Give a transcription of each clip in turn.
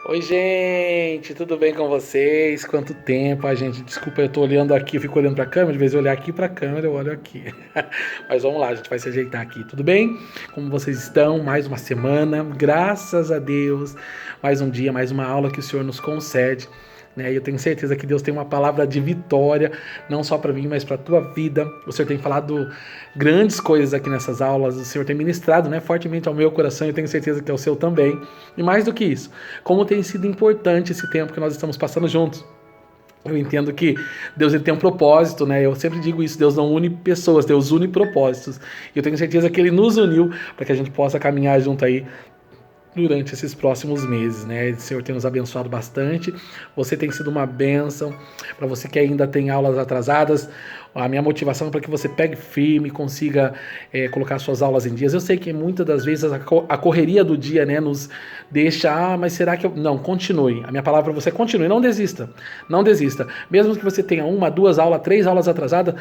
Oi, gente, tudo bem com vocês? Quanto tempo, gente? Desculpa, eu tô olhando aqui, eu fico olhando pra câmera, de vez eu olhar aqui pra câmera, eu olho aqui. Mas vamos lá, a gente vai se ajeitar aqui, tudo bem? Como vocês estão? Mais uma semana, graças a Deus, mais um dia, mais uma aula que o Senhor nos concede. Né? E eu tenho certeza que Deus tem uma palavra de vitória, não só para mim, mas para a tua vida. O Senhor tem falado grandes coisas aqui nessas aulas, o Senhor tem ministrado, né, fortemente ao meu coração, e eu tenho certeza que é o seu também. E mais do que isso, como tem sido importante esse tempo que nós estamos passando juntos. Eu entendo que Deus ele tem um propósito, né? Eu sempre digo isso, Deus não une pessoas, Deus une propósitos. E eu tenho certeza que Ele nos uniu para que a gente possa caminhar junto aí durante esses próximos meses, né? O Senhor tem nos abençoado bastante. Você tem sido uma bênção. Para você que ainda tem aulas atrasadas, a minha motivação é para que você pegue firme, consiga colocar suas aulas em dias. Eu sei que muitas das vezes a correria do dia, né, nos deixa, mas será que eu... Não, continue. A minha palavra para você é continue, não desista. Não desista. Mesmo que você tenha uma, duas aulas, três aulas atrasadas,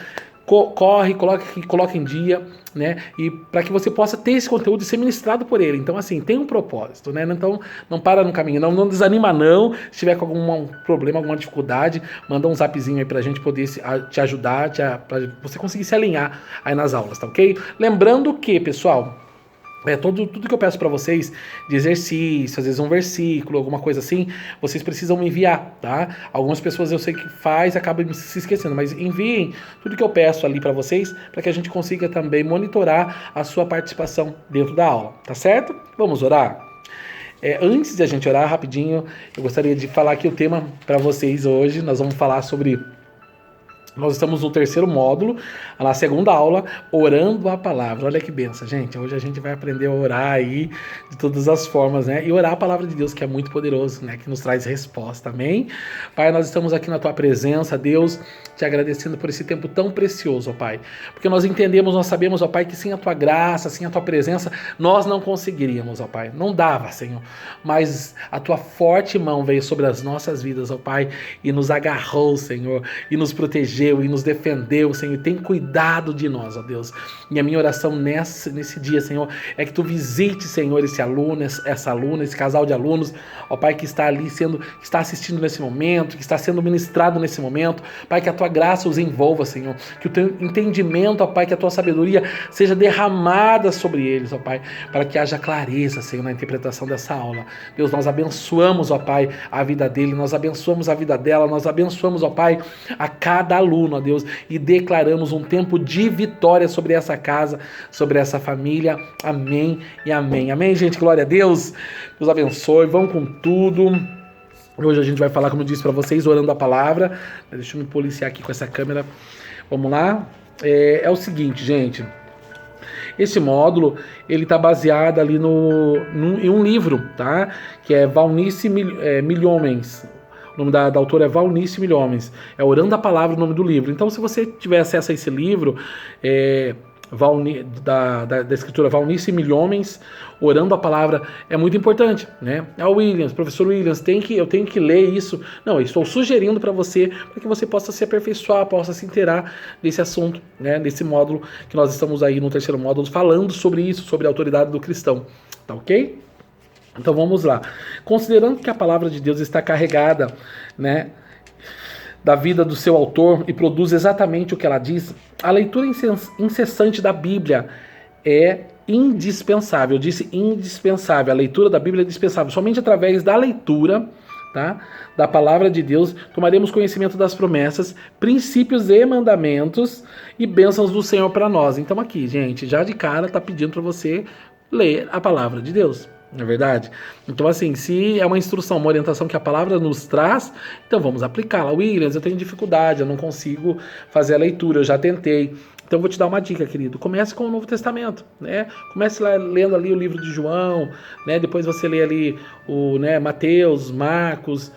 corre, coloca em dia, né? E para que você possa ter esse conteúdo e ser ministrado por ele. Então, assim, tem um propósito, né? Então, não para no caminho, não desanima não. Se tiver com algum problema, alguma dificuldade, manda um zapzinho aí pra gente poder te ajudar, pra você conseguir se alinhar aí nas aulas, tá ok? Lembrando que, pessoal, tudo que eu peço para vocês, de exercício, às vezes um versículo, alguma coisa assim, vocês precisam me enviar, tá? Algumas pessoas eu sei que faz, acabam se esquecendo, mas enviem tudo que eu peço ali para vocês, para que a gente consiga também monitorar a sua participação dentro da aula, tá certo? Vamos orar? Antes de a gente orar, rapidinho, eu gostaria de falar aqui o tema para vocês hoje. Nós vamos falar sobre... Nós estamos no terceiro módulo, na segunda aula, orando a palavra. Olha que benção, gente. Hoje a gente vai aprender a orar aí de todas as formas, né? E orar a palavra de Deus, que é muito poderoso, né? Que nos traz resposta, amém? Pai, nós estamos aqui na tua presença, Deus, te agradecendo por esse tempo tão precioso, ó Pai. Porque nós entendemos, nós sabemos, ó Pai, que sem a tua graça, sem a tua presença, nós não conseguiríamos, ó Pai. Não dava, Senhor. Mas a tua forte mão veio sobre as nossas vidas, ó Pai, e nos agarrou, Senhor, e nos protegeu, e nos defendeu, Senhor, e tem cuidado de nós, ó Deus. E a minha oração nesse dia, Senhor, é que tu visite, Senhor, esse aluno, essa aluna, esse casal de alunos, ó Pai, que está ali que está assistindo nesse momento, que está sendo ministrado nesse momento, Pai, que a tua graça os envolva, Senhor, que o teu entendimento, ó Pai, que a tua sabedoria seja derramada sobre eles, ó Pai, para que haja clareza, Senhor, na interpretação dessa aula. Deus, nós abençoamos, ó Pai, a vida dele, nós abençoamos a vida dela, nós abençoamos, ó Pai, a cada aluno, ó Deus, e declaramos um tempo de vitória sobre essa casa, sobre essa família. Amém e amém. Amém, gente? Glória a Deus. Deus abençoe. Vamos com tudo. Hoje a gente vai falar, como eu disse para vocês, orando a palavra. Deixa eu me policiar aqui com essa câmera. Vamos lá. É o seguinte, gente. Esse módulo, ele está baseado ali em um livro, tá? Que é Valnice Milhomens. O nome da autora é Valnice Milhomens. É Orando a Palavra o nome do livro. Então, se você tiver acesso a esse livro, da escritora Valnice Milhomens, Orando a Palavra, é muito importante, né? Williams, professor Williams, eu tenho que ler isso. Não, eu estou sugerindo para que você possa se aperfeiçoar, possa se inteirar desse assunto, né? Desse módulo que nós estamos aí no terceiro módulo falando sobre isso, sobre a autoridade do cristão. Tá ok? Então vamos lá. Considerando que a palavra de Deus está carregada, né, da vida do seu autor e produz exatamente o que ela diz, a leitura incessante da Bíblia é indispensável. Eu disse indispensável. A leitura da Bíblia é indispensável. Somente através da leitura, tá, da palavra de Deus tomaremos conhecimento das promessas, princípios e mandamentos e bênçãos do Senhor para nós. Então aqui, gente, já de cara está pedindo para você ler a palavra de Deus. Não é verdade? Então, assim, se é uma instrução, uma orientação que a palavra nos traz, então vamos aplicá-la. Williams, eu tenho dificuldade, eu não consigo fazer a leitura, eu já tentei. Então, eu vou te dar uma dica, querido. Comece com o Novo Testamento, né? Comece lá, lendo ali o livro de João, né? Depois você lê ali Mateus, Marcos,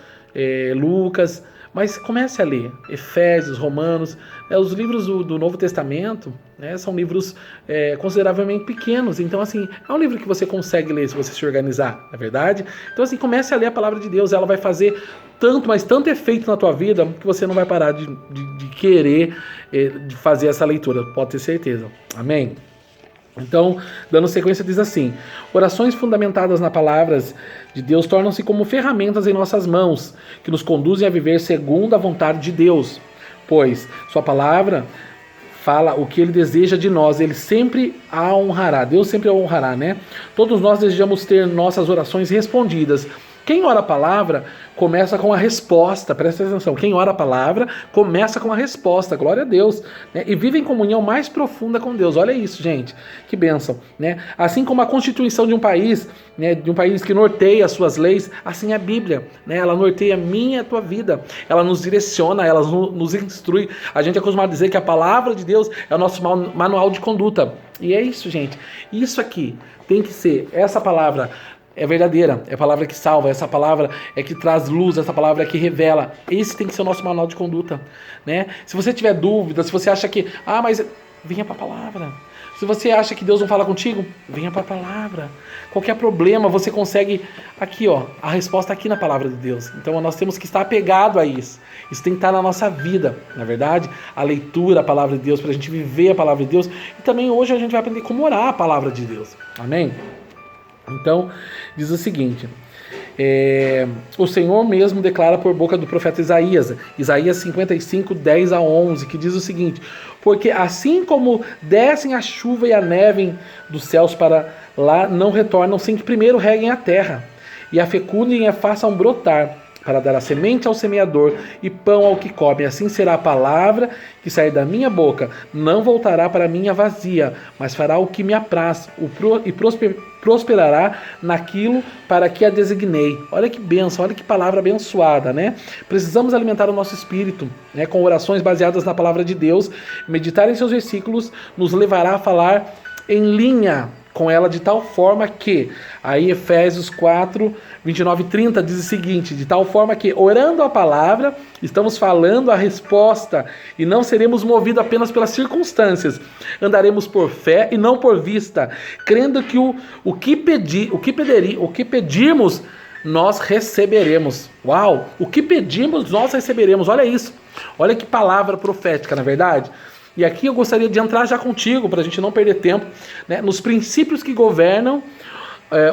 Lucas. Mas comece a ler Efésios, Romanos, os livros do Novo Testamento, né, são livros consideravelmente pequenos. Então, assim, é um livro que você consegue ler se você se organizar, não é verdade? Então, assim, comece a ler a palavra de Deus. Ela vai fazer tanto efeito na tua vida que você não vai parar de querer de fazer essa leitura. Pode ter certeza. Amém? Então, dando sequência, diz assim: orações fundamentadas nas palavras de Deus tornam-se como ferramentas em nossas mãos, que nos conduzem a viver segundo a vontade de Deus, pois sua palavra fala o que ele deseja de nós, ele sempre a honrará, Deus sempre a honrará, né? Todos nós desejamos ter nossas orações respondidas. Quem ora a palavra começa com a resposta, presta atenção, quem ora a palavra começa com a resposta, glória a Deus, né? E vive em comunhão mais profunda com Deus, olha isso, gente, que bênção, né? Assim como a constituição de um país, né, de um país que norteia as suas leis, assim é a Bíblia, né? Ela norteia a minha e a tua vida, ela nos direciona, ela nos instrui. A gente é acostumado a dizer que a palavra de Deus é o nosso manual de conduta, e é isso, gente, isso aqui tem que ser, essa palavra é verdadeira, é a palavra que salva, essa palavra é que traz luz, essa palavra é que revela. Esse tem que ser o nosso manual de conduta, né? Se você tiver dúvida, se você acha que, mas venha para a palavra. Se você acha que Deus não fala contigo, venha para a palavra. Qualquer problema você consegue aqui, ó, a resposta aqui na palavra de Deus. Então nós temos que estar apegado a isso. Isso tem que estar na nossa vida, na verdade, a leitura, a palavra de Deus, para a gente viver a palavra de Deus. E também hoje a gente vai aprender como orar a palavra de Deus. Amém? Então, diz o seguinte, o Senhor mesmo declara por boca do profeta Isaías 55, 10 a 11, que diz o seguinte: porque assim como descem a chuva e a neve dos céus para lá, não retornam sem que primeiro reguem a terra, e a fecundem e a façam brotar, para dar a semente ao semeador e pão ao que come. Assim será a palavra que sair da minha boca. Não voltará para mim vazia, mas fará o que me apraz e prosperará naquilo para que a designei. Olha que bênção, olha que palavra abençoada, né? Precisamos alimentar o nosso espírito, né, com orações baseadas na palavra de Deus. Meditar em seus versículos nos levará a falar em linha com ela de tal forma que, aí Efésios 4, 29 e 30 diz o seguinte: de tal forma que, orando a palavra, estamos falando a resposta e não seremos movidos apenas pelas circunstâncias. Andaremos por fé e não por vista, crendo que o que pedirmos, nós receberemos. Uau! O que pedimos, nós receberemos. Olha isso. Olha que palavra profética, na verdade. E aqui eu gostaria de entrar já contigo, para a gente não perder tempo, né, nos princípios que governam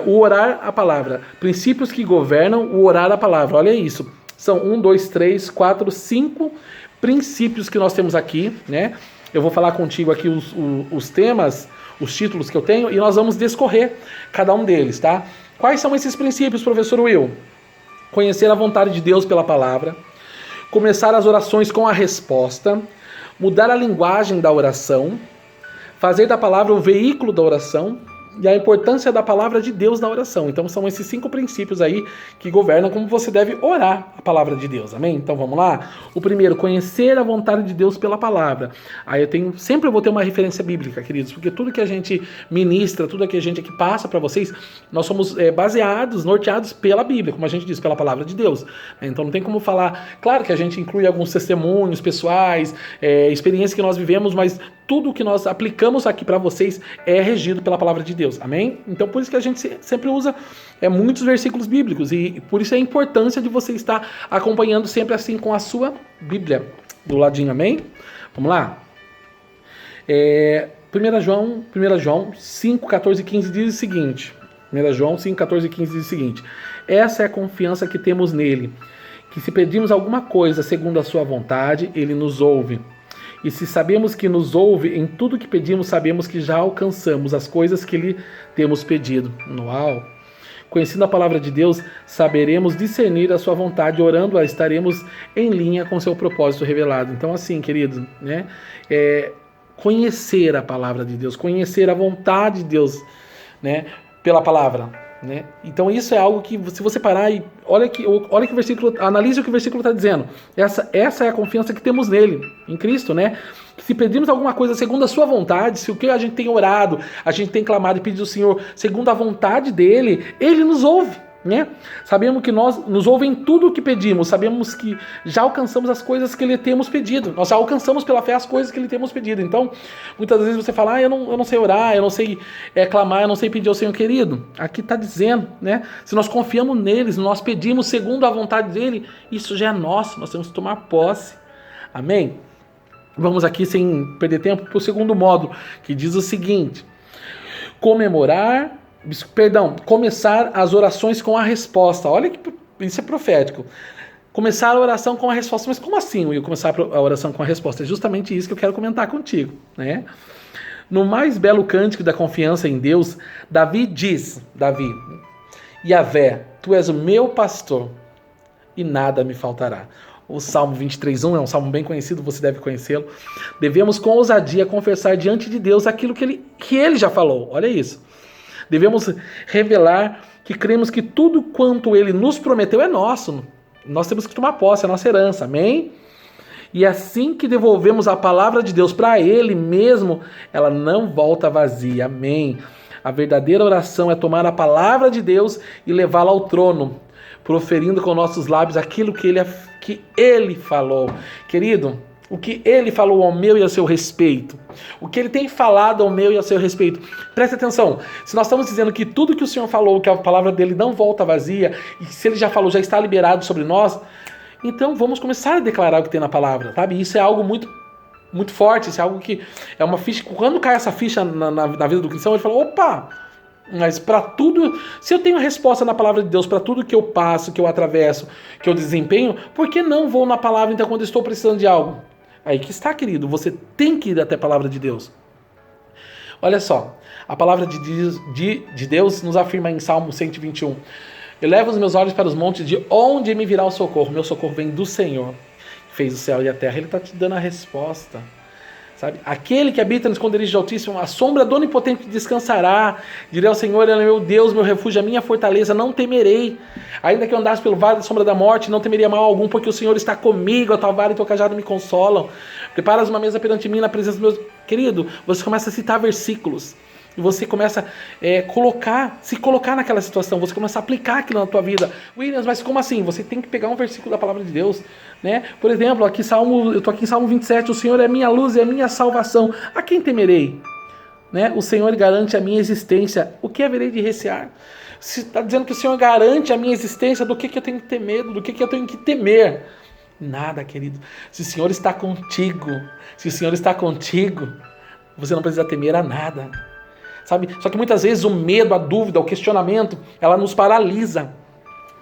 o orar a palavra. Princípios que governam o orar a palavra. Olha isso. São 1, 2, 3, 4, 5 princípios que nós temos aqui, né? Eu vou falar contigo aqui os temas, os títulos que eu tenho, e nós vamos discorrer cada um deles, tá? Quais são esses princípios, professor Will? Conhecer a vontade de Deus pela palavra, começar as orações com a resposta, mudar a linguagem da oração, fazer da palavra o veículo da oração e a importância da palavra de Deus na oração. Então são esses 5 princípios aí que governam como você deve orar a palavra de Deus, amém? Então vamos lá? O primeiro, conhecer a vontade de Deus pela palavra. Aí sempre eu vou ter uma referência bíblica, queridos, porque tudo que a gente ministra, tudo que a gente aqui passa para vocês, nós somos baseados, norteados pela Bíblia, como a gente diz, pela palavra de Deus. Então não tem como falar, claro que a gente inclui alguns testemunhos pessoais, experiências que nós vivemos, mas tudo que nós aplicamos aqui para vocês é regido pela palavra de Deus, amém? Então por isso que a gente sempre usa muitos versículos bíblicos, e por isso a importância de você estar acompanhando sempre assim com a sua Bíblia do ladinho, amém? Vamos lá? 1 João 5, 14 e 15 diz o seguinte, 1 João 5, 14 e 15 diz o seguinte: essa é a confiança que temos nele, que se pedimos alguma coisa segundo a sua vontade, ele nos ouve. E se sabemos que nos ouve em tudo que pedimos, sabemos que já alcançamos as coisas que lhe temos pedido. Uau! Conhecendo a palavra de Deus, saberemos discernir a sua vontade, orando-a, estaremos em linha com seu propósito revelado. Então assim, querido, né? Conhecer a palavra de Deus, conhecer a vontade de Deus, né? Pela palavra, né? Então isso é algo que, se você parar e olha que o versículo, analise o que o versículo está dizendo. Essa é a confiança que temos nele, em Cristo, né? Se pedimos alguma coisa segundo a sua vontade, se o que a gente tem orado, a gente tem clamado e pedido ao Senhor segundo a vontade dele, ele nos ouve, né? Sabemos que nos ouve em tudo o que pedimos, sabemos que já alcançamos as coisas que lhe temos pedido, nós já alcançamos pela fé as coisas que lhe temos pedido. Então, muitas vezes você fala, eu não sei orar, eu não sei clamar, eu não sei pedir ao Senhor. Querido, aqui está dizendo, né? Se nós confiamos neles, nós pedimos segundo a vontade dele, isso já é nosso, nós temos que tomar posse, amém? Vamos aqui, sem perder tempo, para o segundo módulo, que diz o seguinte: começar as orações com a resposta. Olha que isso é profético. Começar a oração com a resposta. Mas como assim, Will, começar a oração com a resposta? É justamente isso que eu quero comentar contigo, né? No mais belo cântico da confiança em Deus, Davi diz, Yahvé, tu és o meu pastor e nada me faltará. O Salmo 23:1 é um salmo bem conhecido, você deve conhecê-lo. Devemos com ousadia confessar diante de Deus aquilo que ele já falou. Olha isso. Devemos revelar que cremos que tudo quanto ele nos prometeu é nosso. Nós temos que tomar posse, é a nossa herança. Amém? E assim que devolvemos a palavra de Deus para ele mesmo, ela não volta vazia. Amém? A verdadeira oração é tomar a palavra de Deus e levá-la ao trono, proferindo com nossos lábios aquilo que ele falou. Querido, o que ele falou ao meu e ao seu respeito, o que ele tem falado ao meu e ao seu respeito. Presta atenção, se nós estamos dizendo que tudo que o Senhor falou, que a palavra dele não volta vazia, e se ele já falou, já está liberado sobre nós, então vamos começar a declarar o que tem na palavra, sabe? Isso é algo muito, muito forte, isso é algo que é uma ficha. Quando cai essa ficha na vida do cristão, ele fala, opa, mas para tudo, se eu tenho a resposta na palavra de Deus, para tudo que eu passo, que eu atravesso, que eu desempenho, por que não vou na palavra então quando eu estou precisando de algo? Aí que está, querido, você tem que ir até a palavra de Deus. Olha só, a palavra de Deus nos afirma em Salmo 121. Elevo os meus olhos para os montes, de onde me virá o socorro? Meu socorro vem do Senhor, que fez o céu e a terra. Ele está te dando a resposta. Sabe? Aquele que habita no esconderijo do Altíssimo, a sombra do Onipotente descansará. Direi ao Senhor, ele é meu Deus, meu refúgio, a minha fortaleza, não temerei. Ainda que eu andasse pelo vale da sombra da morte, não temeria mal algum, porque o Senhor está comigo, a tua vara e o teu cajado me consolam. Preparas uma mesa perante mim na presença dos meus... Querido, você começa a citar versículos. E você começa a se colocar naquela situação, você começa a aplicar aquilo na tua vida. Williams, mas como assim? Você tem que pegar um versículo da palavra de Deus, né? Por exemplo, eu estou aqui em Salmo 27, o Senhor é minha luz e a minha salvação. A quem temerei? Né? O Senhor garante a minha existência. O que haverei de recear? Se está dizendo que o Senhor garante a minha existência, do que eu tenho que ter medo? Do que eu tenho que temer? Nada, querido. Se o Senhor está contigo, você não precisa temer a nada. Sabe? Só que muitas vezes o medo, a dúvida, o questionamento, ela nos paralisa.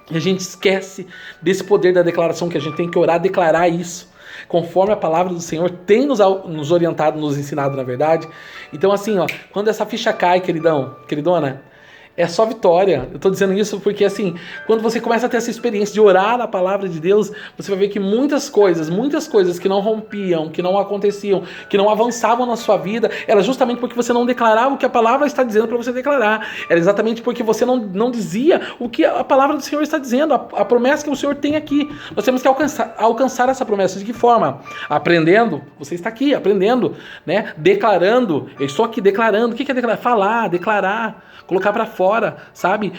E a gente esquece desse poder da declaração, que a gente tem que orar, declarar isso, conforme a palavra do Senhor tem nos orientado, nos ensinado, na verdade. Então assim, ó, quando essa ficha cai, queridona, é só vitória. Eu estou dizendo isso porque, assim, quando você começa a ter essa experiência de orar a palavra de Deus, você vai ver que muitas coisas que não rompiam, que não aconteciam, que não avançavam na sua vida, era justamente porque você não declarava o que a palavra está dizendo para você declarar. Era exatamente porque você não dizia o que a palavra do Senhor está dizendo, a promessa que o Senhor tem aqui. Nós temos que alcançar essa promessa. De que forma? Aprendendo. Você está aqui aprendendo, né? Declarando. Eu estou aqui declarando. O que é declarar? Falar, declarar, colocar para fora, sabe?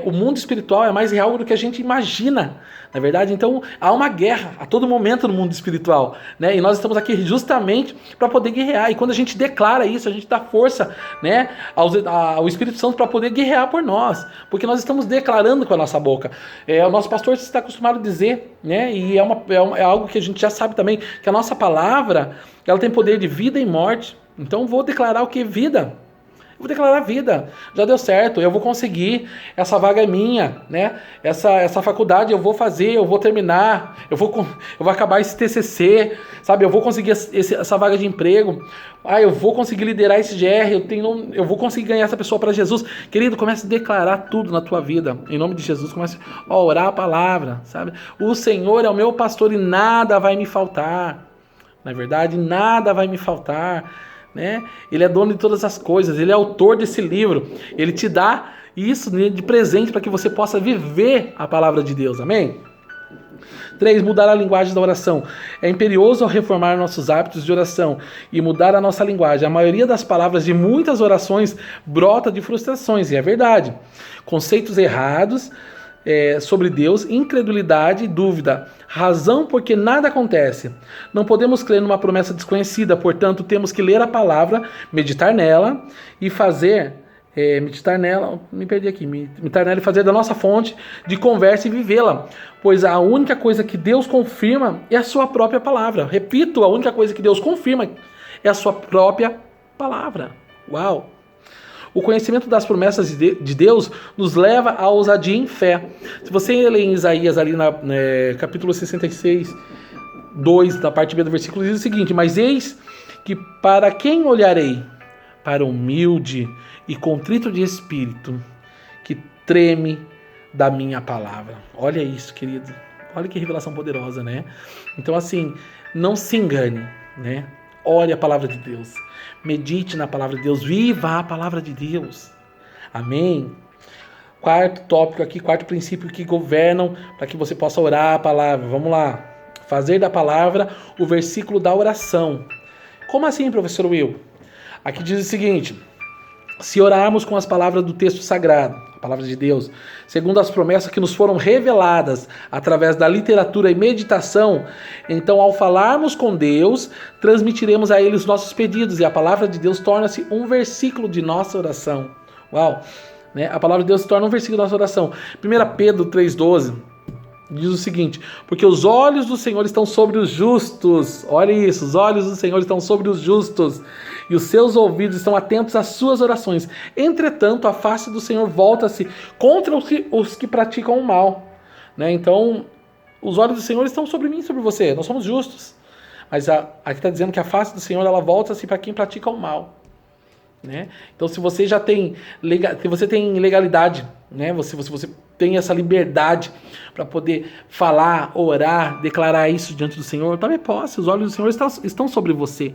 O mundo espiritual é mais real do que a gente imagina, na verdade. Então há uma guerra a todo momento no mundo espiritual, né? E nós estamos aqui justamente para poder guerrear. E quando a gente declara isso, a gente dá força, né, ao Espírito Santo para poder guerrear por nós, porque nós estamos declarando com a nossa boca. O nosso pastor está acostumado a dizer, né? E é algo que a gente já sabe também, que a nossa palavra, ela tem poder de vida e morte. Então vou declarar o que? Vida. Eu vou declarar vida, já deu certo, eu vou conseguir, essa vaga é minha, né? Essa faculdade eu vou fazer, eu vou terminar, eu vou acabar esse TCC, sabe? Eu vou conseguir essa vaga de emprego, eu vou conseguir liderar esse GR, eu vou conseguir ganhar essa pessoa para Jesus. Querido, comece a declarar tudo na tua vida, em nome de Jesus, comece a orar a palavra, sabe? O Senhor é o meu pastor e nada vai me faltar, na verdade, nada vai me faltar. Né? Ele é dono de todas as coisas, ele é autor desse livro, ele te dá isso de presente para que você possa viver a palavra de Deus, amém? 3. Mudar a linguagem da oração. É imperioso reformar nossos hábitos de oração e mudar a nossa linguagem. A maioria das palavras de muitas orações brota de frustrações, e é verdade. Conceitos errados sobre Deus, incredulidade e dúvida. Razão porque nada acontece. Não podemos crer numa promessa desconhecida, portanto temos que ler a palavra, meditar nela e fazer... meditar nela e fazer da nossa fonte de conversa e vivê-la, pois a única coisa que Deus confirma é a sua própria palavra. Repito, a única coisa que Deus confirma é a sua própria palavra. Uau! O conhecimento das promessas de Deus nos leva à ousadia em fé. Se você ler em Isaías, ali capítulo 66, 2, da parte B do versículo, diz o seguinte: mas eis que para quem olharei? Para o humilde e contrito de espírito, que treme da minha palavra. Olha isso, querido. Olha que revelação poderosa, né? Então, assim, não se engane, né? Ore a palavra de Deus. Medite na palavra de Deus. Viva a palavra de Deus. Amém? Quarto tópico aqui, quarto princípio que governam para que você possa orar a palavra. Vamos lá. Fazer da palavra o versículo da oração. Como assim, professor Will? Aqui diz o seguinte: se orarmos com as palavras do texto sagrado, a palavra de Deus, segundo as promessas que nos foram reveladas através da literatura e meditação, então ao falarmos com Deus, transmitiremos a Ele os nossos pedidos e a palavra de Deus torna-se um versículo de nossa oração. Uau! Né? A palavra de Deus se torna um versículo de nossa oração. 1 Pedro 3,12 diz o seguinte: porque os olhos do Senhor estão sobre os justos. Olha isso, os olhos do Senhor estão sobre os justos e os seus ouvidos estão atentos às suas orações. Entretanto, a face do Senhor volta-se contra os que praticam o mal. Né? Então, os olhos do Senhor estão sobre mim e sobre você. Nós somos justos. Mas aqui está dizendo que a face do Senhor ela volta-se para quem pratica o mal. Né? Então, se você já tem legalidade, né? você tem essa liberdade para poder falar, orar, declarar isso diante do Senhor, tome posse. Os olhos do Senhor estão sobre você.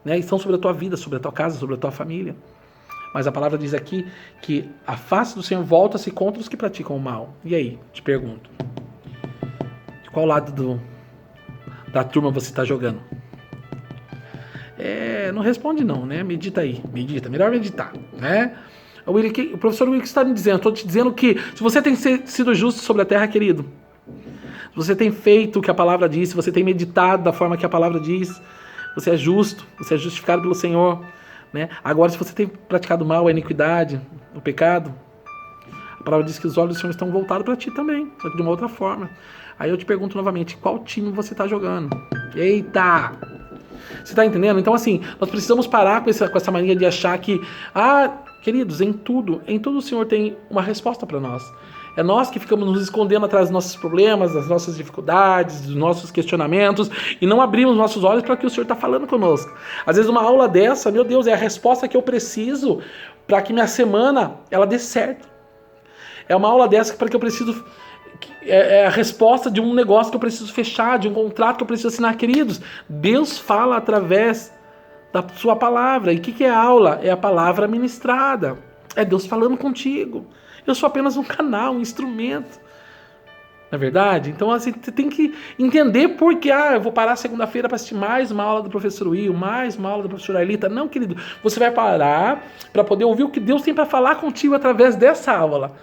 Né? Estão sobre a tua vida, sobre a tua casa, sobre a tua família. Mas a palavra diz aqui que a face do Senhor volta-se contra os que praticam o mal. E aí, te pergunto, de qual lado da turma você está jogando? Não responde não, né? Medita aí, medita, melhor meditar, né? O professor Will está me dizendo, estou te dizendo que se você tem sido justo sobre a terra, querido, se você tem feito o que a palavra diz, se você tem meditado da forma que a palavra diz, você é justo, você é justificado pelo Senhor, né? Agora, se você tem praticado mal, a iniquidade, o pecado, a palavra diz que os olhos do Senhor estão voltados para ti também, só que de uma outra forma. Aí eu te pergunto novamente, qual time você está jogando? Eita! Você está entendendo? Então, assim, nós precisamos parar com essa mania de achar que, queridos, em tudo o Senhor tem uma resposta para nós. É nós que ficamos nos escondendo atrás dos nossos problemas, das nossas dificuldades, dos nossos questionamentos, e não abrimos nossos olhos para o que o Senhor está falando conosco. Às vezes uma aula dessa, meu Deus, é a resposta que eu preciso para que minha semana ela dê certo. É uma aula dessa para que eu preciso... É a resposta de um negócio que eu preciso fechar, de um contrato que eu preciso assinar. Queridos, Deus fala através da sua palavra. E o que é a aula? É a palavra ministrada. É Deus falando contigo. Eu sou apenas um canal, um instrumento. Não é verdade? Então, assim, você tem que entender por que eu vou parar segunda-feira para assistir mais uma aula do professor Will, mais uma aula do professor Ailita. Não, querido. Você vai parar para poder ouvir o que Deus tem para falar contigo através dessa aula.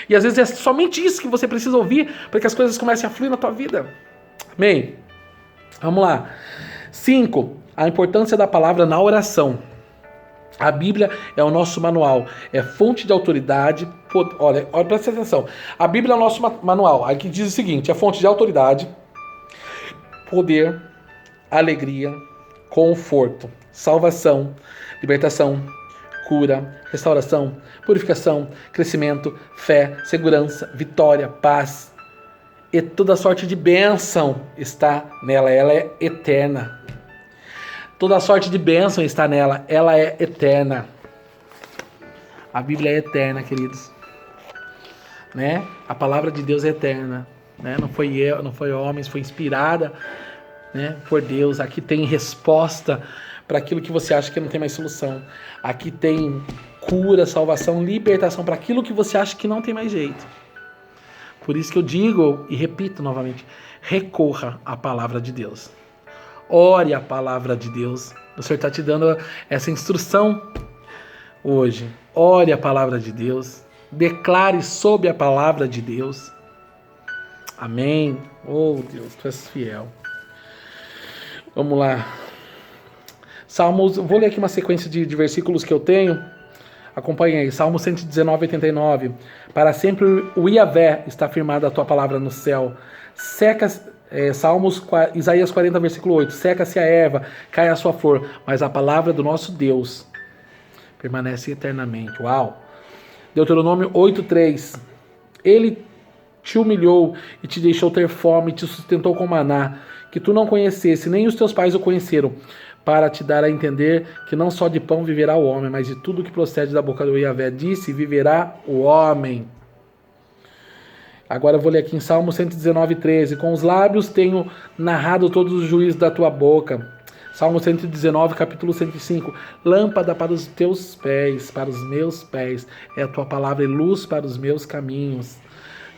E às vezes é somente isso que você precisa ouvir para que as coisas comecem a fluir na tua vida. Amém? Vamos lá. 5. A importância da palavra na oração. A Bíblia é o nosso manual, é fonte de autoridade. Olha, presta atenção. A Bíblia é o nosso manual. Aqui diz o seguinte: é fonte de autoridade, poder, alegria, conforto, salvação, libertação, cura, restauração, purificação, crescimento, fé, segurança, vitória, paz. E toda sorte de bênção está nela, ela é eterna. Toda sorte de bênção está nela, ela é eterna. A Bíblia é eterna, queridos. Né? A palavra de Deus é eterna. Né? Não foi homens, foi inspirada, né, por Deus. Aqui tem resposta para aquilo que você acha que não tem mais solução. Aqui tem cura, salvação, libertação para aquilo que você acha que não tem mais jeito. Por isso que eu digo e repito novamente, recorra à palavra de Deus. Ore a palavra de Deus. O Senhor está te dando essa instrução hoje. Ore a palavra de Deus. Declare sobre a palavra de Deus. Amém. Oh Deus, tu és fiel. Vamos lá. Salmos, vou ler aqui uma sequência de versículos que eu tenho. Acompanhe aí. Salmo 119, 89. Para sempre o Iavé está firmada a tua palavra no céu. Isaías 40, versículo 8. Seca-se a erva, cai a sua flor, mas a palavra do nosso Deus permanece eternamente. Uau! Deuteronômio 8:3. Ele te humilhou e te deixou ter fome, e te sustentou com maná, que tu não conhecesse, nem os teus pais o conheceram, para te dar a entender que não só de pão viverá o homem, mas de tudo que procede da boca do Yahvé. Disse, viverá o homem. Agora eu vou ler aqui em Salmo 119:13. Com os lábios tenho narrado todos os juízos da tua boca. Salmo 119, capítulo 105. Lâmpada para os teus pés, para os meus pés, é a tua palavra e luz para os meus caminhos.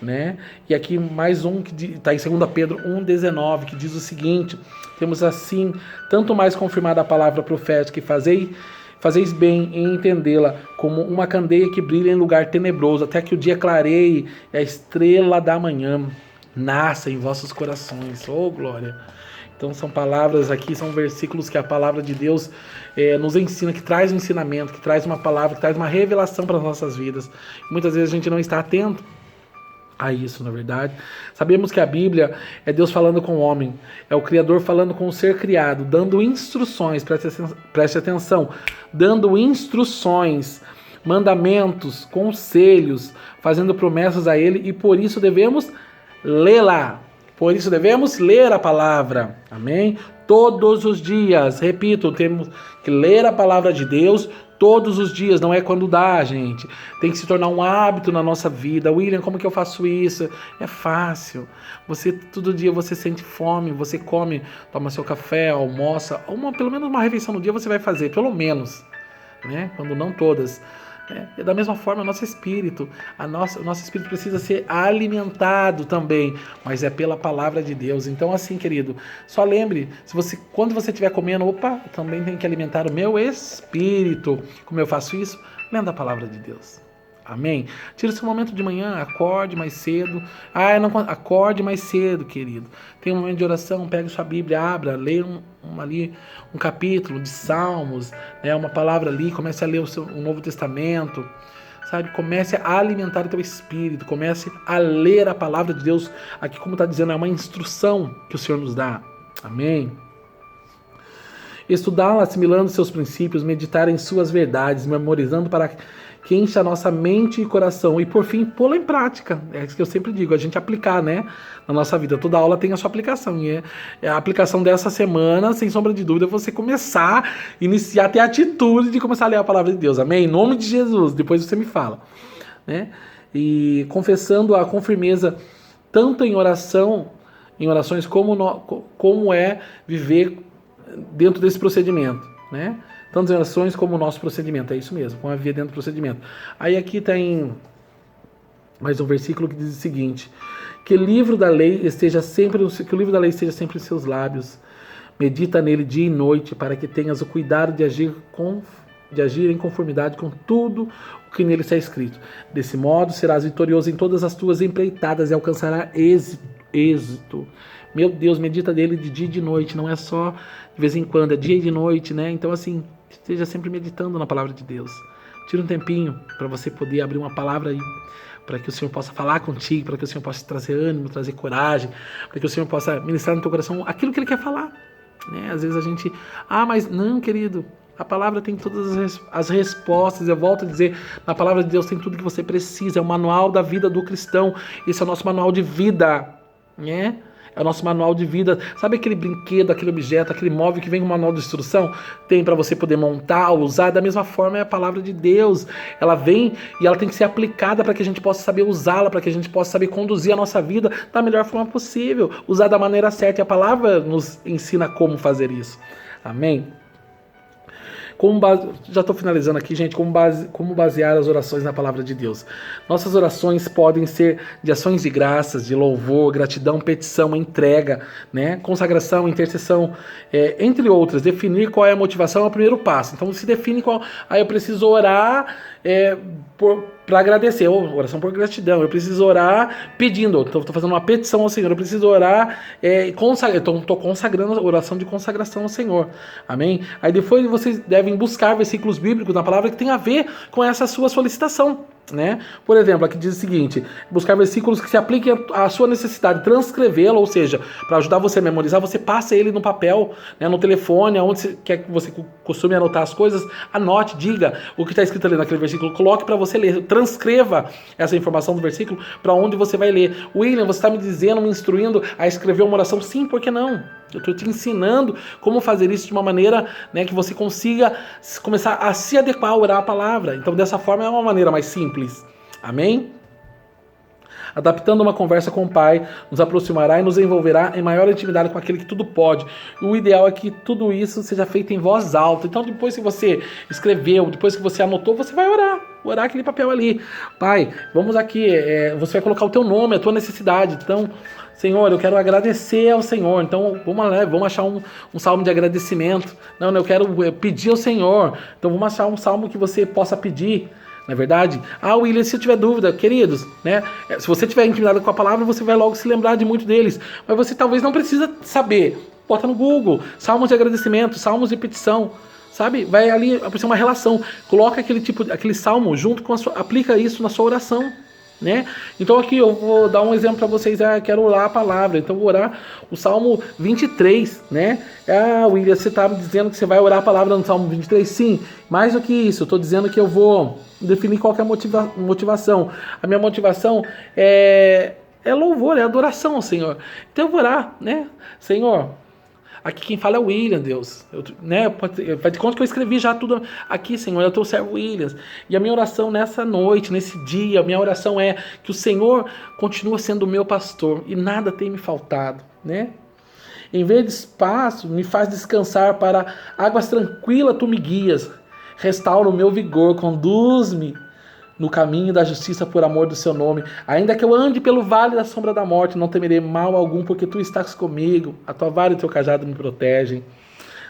Né? E aqui mais um que está em 2 Pedro 1,19, que diz o seguinte: temos assim tanto mais confirmada a palavra profética, e fazeis bem em entendê-la como uma candeia que brilha em lugar tenebroso, até que o dia clareie e a estrela da manhã nasça em vossos corações. Oh, glória! Então são palavras aqui, são versículos que a palavra de Deus nos ensina, que traz um ensinamento, que traz uma palavra, que traz uma revelação para as nossas vidas. Muitas vezes a gente não está atento a isso, na verdade. Sabemos que a Bíblia é Deus falando com o homem, é o Criador falando com o ser criado, dando instruções, preste atenção, dando instruções, mandamentos, conselhos, fazendo promessas a ele, e por isso devemos lê-la. Por isso devemos ler a palavra, amém? Todos os dias, repito, temos que ler a palavra de Deus todos os dias, não é quando dá, gente. Tem que se tornar um hábito na nossa vida. William, como que eu faço isso? É fácil. Todo dia você sente fome, você come, toma seu café, almoça, pelo menos uma refeição no dia você vai fazer, pelo menos, né? Quando não todas. Da mesma forma, o nosso espírito precisa ser alimentado também, mas é pela palavra de Deus. Então, assim, querido, só lembre, quando você estiver comendo, também tem que alimentar o meu espírito. Como eu faço isso? Lendo a palavra de Deus. Amém? Tira o seu momento de manhã, acorde mais cedo. Acorde mais cedo, querido. Tem um momento de oração, pegue sua Bíblia, abra, leia um capítulo de Salmos, né, uma palavra ali, comece a ler o Novo Testamento, sabe? Comece a alimentar o teu espírito, comece a ler a palavra de Deus. Aqui, como está dizendo, é uma instrução que o Senhor nos dá. Amém? Estudá-la, assimilando seus princípios, meditar em suas verdades, memorizando para que encha a nossa mente e coração. E por fim, pô-la em prática. É isso que eu sempre digo, a gente aplicar, né, na nossa vida. Toda aula tem a sua aplicação. E a aplicação dessa semana, sem sombra de dúvida, é você iniciar a ter a atitude de começar a ler a palavra de Deus. Amém? Em nome de Jesus. Depois você me fala. Né? E confessando-a com firmeza, tanto em orações, como é viver dentro desse procedimento, né? Tanto em orações como o nosso procedimento, é isso mesmo, como viver dentro do procedimento. Aí aqui tem mais um versículo que diz o seguinte: que o livro da lei esteja sempre em seus lábios, medita nele dia e noite, para que tenhas o cuidado de agir em conformidade com tudo o que nele está escrito. Desse modo serás vitorioso em todas as tuas empreitadas e alcançarás êxito. Meu Deus, medita dele de dia e de noite, não é só de vez em quando, é dia e de noite, né? Então, assim, esteja sempre meditando na palavra de Deus. Tira um tempinho para você poder abrir uma palavra aí, para que o Senhor possa falar contigo, para que o Senhor possa trazer ânimo, trazer coragem, para que o Senhor possa ministrar no teu coração aquilo que Ele quer falar, né? Às vezes a gente, mas não, querido, a palavra tem todas as respostas. Eu volto a dizer, na palavra de Deus tem tudo que você precisa, é o manual da vida do cristão. Esse é o nosso manual de vida, né? É o nosso manual de vida. Sabe aquele brinquedo, aquele objeto, aquele móvel que vem com um manual de instrução? Tem para você poder montar, usar. Da mesma forma é a palavra de Deus. Ela vem e ela tem que ser aplicada para que a gente possa saber usá-la, para que a gente possa saber conduzir a nossa vida da melhor forma possível. Usar da maneira certa. E a palavra nos ensina como fazer isso. Amém? Já estou finalizando aqui, gente, como basear as orações na palavra de Deus. Nossas orações podem ser de ações de graças, de louvor, gratidão, petição, entrega, né? Consagração, intercessão, entre outras. Definir qual é a motivação é o primeiro passo. Então se define qual. Eu preciso orar para agradecer, oração por gratidão. Eu preciso orar pedindo, estou fazendo uma petição ao Senhor. Eu preciso orar estou consagrando a oração de consagração ao Senhor. Amém? Aí depois vocês devem buscar versículos bíblicos na palavra que tem a ver com essa sua solicitação. né? Por exemplo, aqui diz o seguinte: buscar versículos que se apliquem à sua necessidade, transcrevê-lo, ou seja, para ajudar você a memorizar, você passa ele no papel, né, no telefone, onde você quer que você costume anotar as coisas, anote, diga o que está escrito ali naquele versículo, coloque para você ler, transcreva essa informação do versículo para onde você vai ler. William, você está me dizendo, me instruindo a escrever uma oração? Sim, por que não? Eu estou te ensinando como fazer isso de uma maneira, né, que você consiga começar a se adequar a orar a palavra. Então, dessa forma, é uma maneira mais simples. Amém? Adaptando uma conversa com o Pai, nos aproximará e nos envolverá em maior intimidade com aquele que tudo pode. O ideal é que tudo isso seja feito em voz alta. Então, depois que você escreveu, depois que você anotou, você vai orar aquele papel ali. Pai, vamos aqui, você vai colocar o teu nome, a tua necessidade. Então, Senhor, eu quero agradecer ao Senhor. Então, vamos achar um salmo de agradecimento. Não, eu quero pedir ao Senhor. Então, vamos achar um salmo que você possa pedir. Não é verdade? William, se eu tiver dúvida, queridos, né? Se você tiver intimidade com a palavra, você vai logo se lembrar de muito deles. Mas você talvez não precisa saber. Bota no Google, salmos de agradecimento, salmos de petição. Sabe? Vai ali aparecer uma relação. Coloca aquele salmo junto com aplica isso na sua oração. Né? Então aqui eu vou dar um exemplo para vocês. Quero orar a palavra, então vou orar o Salmo 23, né? William, você está me dizendo que você vai orar a palavra no Salmo 23? Sim, mais do que isso, eu estou dizendo que eu vou definir qual que é a motivação. A minha motivação é louvor, é adoração ao Senhor. Então eu vou orar, né? Senhor, aqui quem fala é o William, Deus. Faz de conta que eu escrevi já tudo aqui, Senhor. Eu teu servo William. E a minha oração nessa noite, nesse dia, a minha oração é que o Senhor continue sendo o meu pastor e nada tem me faltado, né? Em vez de espaço, me faz descansar para águas tranquilas, tu me guias. Restaura o meu vigor, conduz-me no caminho da justiça por amor do seu nome. Ainda que eu ande pelo vale da sombra da morte, não temerei mal algum, porque tu estás comigo. A tua vara e o teu cajado me protegem.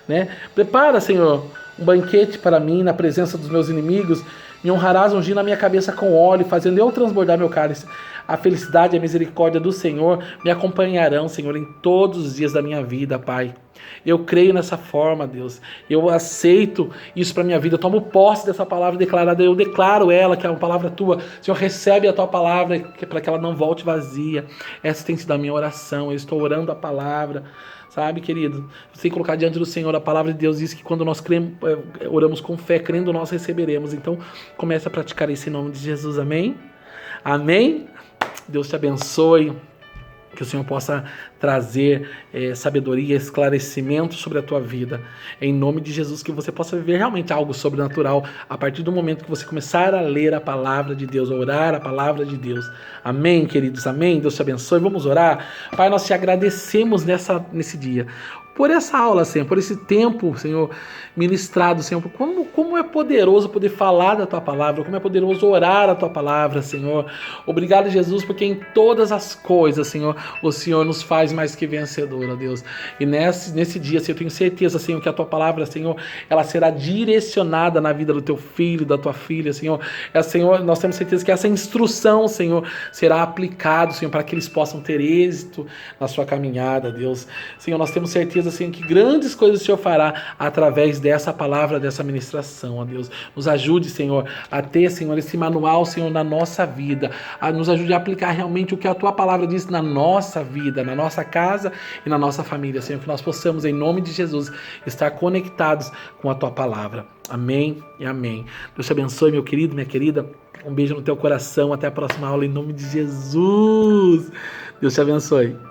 Né? Prepara, Senhor, um banquete para mim na presença dos meus inimigos. Me honrarás ungindo a minha cabeça com óleo, fazendo eu transbordar meu cálice. A felicidade e a misericórdia do Senhor me acompanharão, Senhor, em todos os dias da minha vida, Pai. Eu creio nessa forma, Deus. Eu aceito isso para minha vida. Eu tomo posse dessa palavra declarada. Eu declaro ela, que é uma palavra tua. Senhor, recebe a tua palavra para que ela não volte vazia. Essa tem sido a minha oração. Eu estou orando a palavra. Sabe, querido? Você tem que colocar diante do Senhor. A palavra de Deus diz que quando nós oramos com fé, crendo, nós receberemos. Então, comece a praticar esse nome de Jesus. Amém? Amém? Deus te abençoe. Que o Senhor possa trazer sabedoria, esclarecimento sobre a tua vida. Em nome de Jesus, que você possa viver realmente algo sobrenatural a partir do momento que você começar a ler a palavra de Deus, a orar a palavra de Deus. Amém, queridos? Amém? Deus te abençoe. Vamos orar? Pai, nós te agradecemos nesse dia. Por essa aula, Senhor, por esse tempo, Senhor, ministrado, Senhor, como é poderoso poder falar da Tua Palavra, como é poderoso orar a Tua Palavra, Senhor. Obrigado, Jesus, porque em todas as coisas, Senhor, o Senhor nos faz mais que vencedor, ó Deus. E nesse dia, Senhor, eu tenho certeza, Senhor, que a Tua Palavra, Senhor, ela será direcionada na vida do Teu filho, da Tua filha, Senhor. Senhor, nós temos certeza que essa instrução, Senhor, será aplicada, Senhor, para que eles possam ter êxito na sua caminhada, Deus. Senhor, nós temos certeza, Senhor, que grandes coisas o Senhor fará através dessa palavra, dessa ministração, ó Deus. Nos ajude, Senhor, a ter, Senhor, esse manual, Senhor, na nossa vida. Nos ajude a aplicar realmente o que a Tua palavra diz na nossa vida, na nossa casa e na nossa família, Senhor. Que nós possamos, em nome de Jesus, estar conectados com a Tua palavra. Amém e amém. Deus te abençoe, meu querido, minha querida. Um beijo no teu coração. Até a próxima aula, em nome de Jesus. Deus te abençoe.